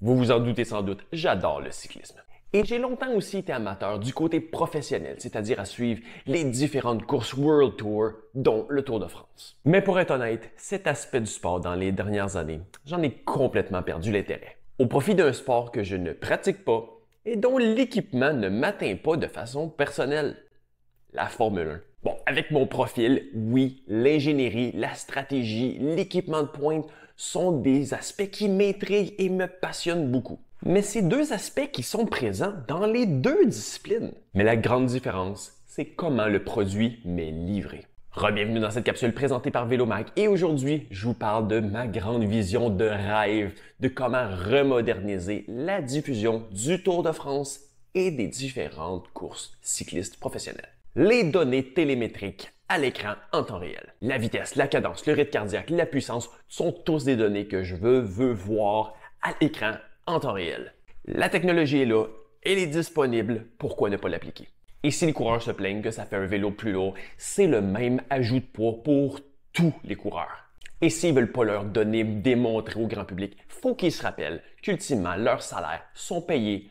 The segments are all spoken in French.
Vous vous en doutez sans doute, j'adore le cyclisme. Et j'ai longtemps aussi été amateur du côté professionnel, c'est-à-dire à suivre les différentes courses World Tour, dont le Tour de France. Mais pour être honnête, cet aspect du sport dans les dernières années, j'en ai complètement perdu l'intérêt. Au profit d'un sport que je ne pratique pas et dont l'équipement ne m'atteint pas de façon personnelle. La Formule 1. Bon, avec mon profil, oui, l'ingénierie, la stratégie, l'équipement de pointe sont des aspects qui m'intriguent et me passionnent beaucoup. Mais c'est deux aspects qui sont présents dans les deux disciplines. Mais la grande différence, c'est comment le produit m'est livré. Bienvenue dans cette capsule présentée par Vélomag et aujourd'hui, je vous parle de ma grande vision de rêve de comment remoderniser la diffusion du Tour de France et des différentes courses cyclistes professionnelles. Les données télémétriques à l'écran en temps réel. La vitesse, la cadence, le rythme cardiaque, la puissance sont tous des données que je veux voir à l'écran en temps réel. La technologie est là, elle est disponible, pourquoi ne pas l'appliquer? Et si les coureurs se plaignent que ça fait un vélo plus lourd, c'est le même ajout de poids pour tous les coureurs. Et s'ils ne veulent pas leur donner démontrer au grand public, faut qu'ils se rappellent qu'ultimement leurs salaires sont payés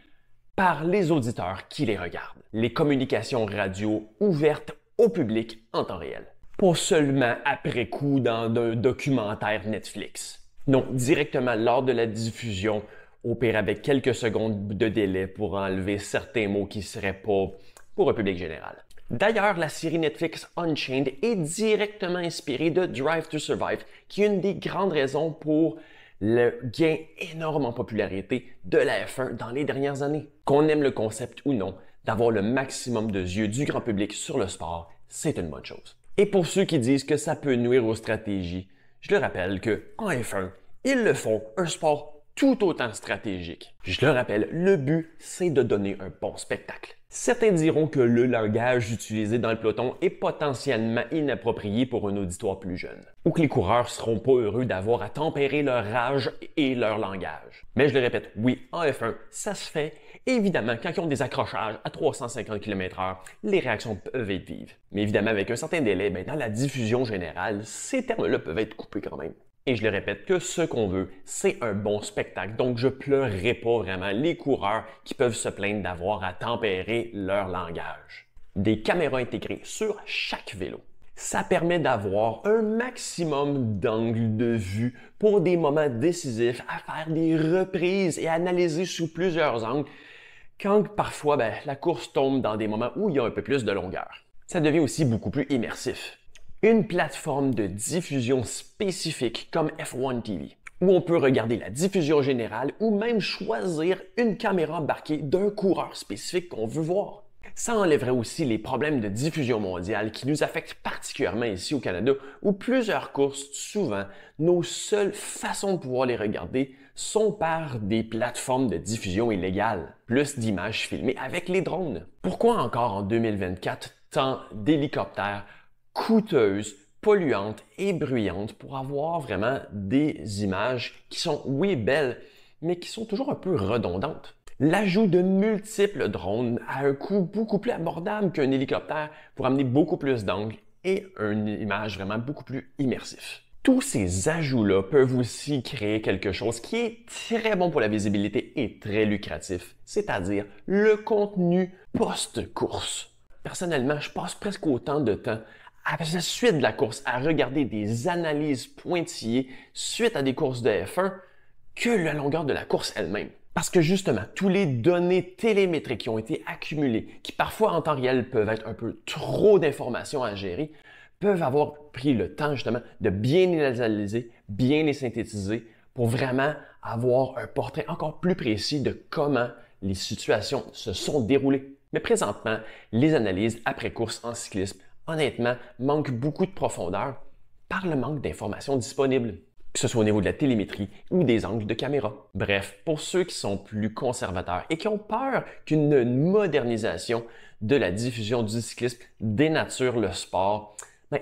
par les auditeurs qui les regardent. Les communications radio ouvertes au public en temps réel. Pas seulement après coup dans un documentaire Netflix. Non, directement lors de la diffusion, au pire avec quelques secondes de délai pour enlever certains mots qui ne seraient pas pour un public général. D'ailleurs, la série Netflix Unchained est directement inspirée de Drive to Survive, qui est une des grandes raisons pour le gain énorme en popularité de la F1 dans les dernières années. Qu'on aime le concept ou non, d'avoir le maximum de yeux du grand public sur le sport, c'est une bonne chose. Et pour ceux qui disent que ça peut nuire aux stratégies, je le rappelle qu'en F1, ils le font un sport tout autant stratégique. Je le rappelle, le but, c'est de donner un bon spectacle. Certains diront que le langage utilisé dans le peloton est potentiellement inapproprié pour un auditoire plus jeune, ou que les coureurs seront pas heureux d'avoir à tempérer leur rage et leur langage. Mais je le répète, oui, en F1, ça se fait. Évidemment, quand ils ont des accrochages à 350 km/h, les réactions peuvent être vives. Mais évidemment, avec un certain délai, dans la diffusion générale, ces termes-là peuvent être coupés quand même. Et je le répète que ce qu'on veut, c'est un bon spectacle. Donc, je pleurerai pas vraiment les coureurs qui peuvent se plaindre d'avoir à tempérer leur langage. Des caméras intégrées sur chaque vélo. Ça permet d'avoir un maximum d'angles de vue pour des moments décisifs, à faire des reprises et analyser sous plusieurs angles quand parfois la course tombe dans des moments où il y a un peu plus de longueur. Ça devient aussi beaucoup plus immersif. Une plateforme de diffusion spécifique comme F1 TV, où on peut regarder la diffusion générale ou même choisir une caméra embarquée d'un coureur spécifique qu'on veut voir. Ça enlèverait aussi les problèmes de diffusion mondiale qui nous affectent particulièrement ici au Canada, où plusieurs courses, souvent, nos seules façons de pouvoir les regarder sont par des plateformes de diffusion illégales, plus d'images filmées avec les drones. Pourquoi encore en 2024 tant d'hélicoptères coûteuses, polluantes et bruyantes pour avoir vraiment des images qui sont, oui, belles, mais qui sont toujours un peu redondantes? L'ajout de multiples drones à un coût beaucoup plus abordable qu'un hélicoptère pour amener beaucoup plus d'angles et une image vraiment beaucoup plus immersif. Tous ces ajouts-là peuvent aussi créer quelque chose qui est très bon pour la visibilité et très lucratif, c'est-à-dire le contenu post-course. Personnellement, je passe presque autant de temps à la suite de la course à regarder des analyses pointillées suite à des courses de F1 que la longueur de la course elle-même. Parce que justement, tous les données télémétriques qui ont été accumulées, qui parfois en temps réel peuvent être un peu trop d'informations à gérer, peuvent avoir pris le temps justement de bien les analyser, bien les synthétiser pour vraiment avoir un portrait encore plus précis de comment les situations se sont déroulées. Mais présentement, les analyses après course en cyclisme, honnêtement, manquent beaucoup de profondeur par le manque d'informations disponibles, que ce soit au niveau de la télémétrie ou des angles de caméra. Bref, pour ceux qui sont plus conservateurs et qui ont peur qu'une modernisation de la diffusion du cyclisme dénature le sport,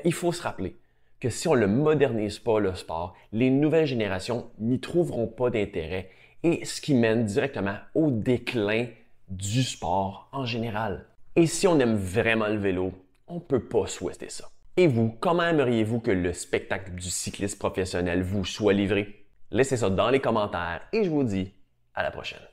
il faut se rappeler que si on ne le modernise pas le sport, les nouvelles générations n'y trouveront pas d'intérêt et ce qui mène directement au déclin du sport en général. Et si on aime vraiment le vélo, on ne peut pas souhaiter ça. Et vous, comment aimeriez-vous que le spectacle du cycliste professionnel vous soit livré? Laissez ça dans les commentaires et je vous dis À la prochaine.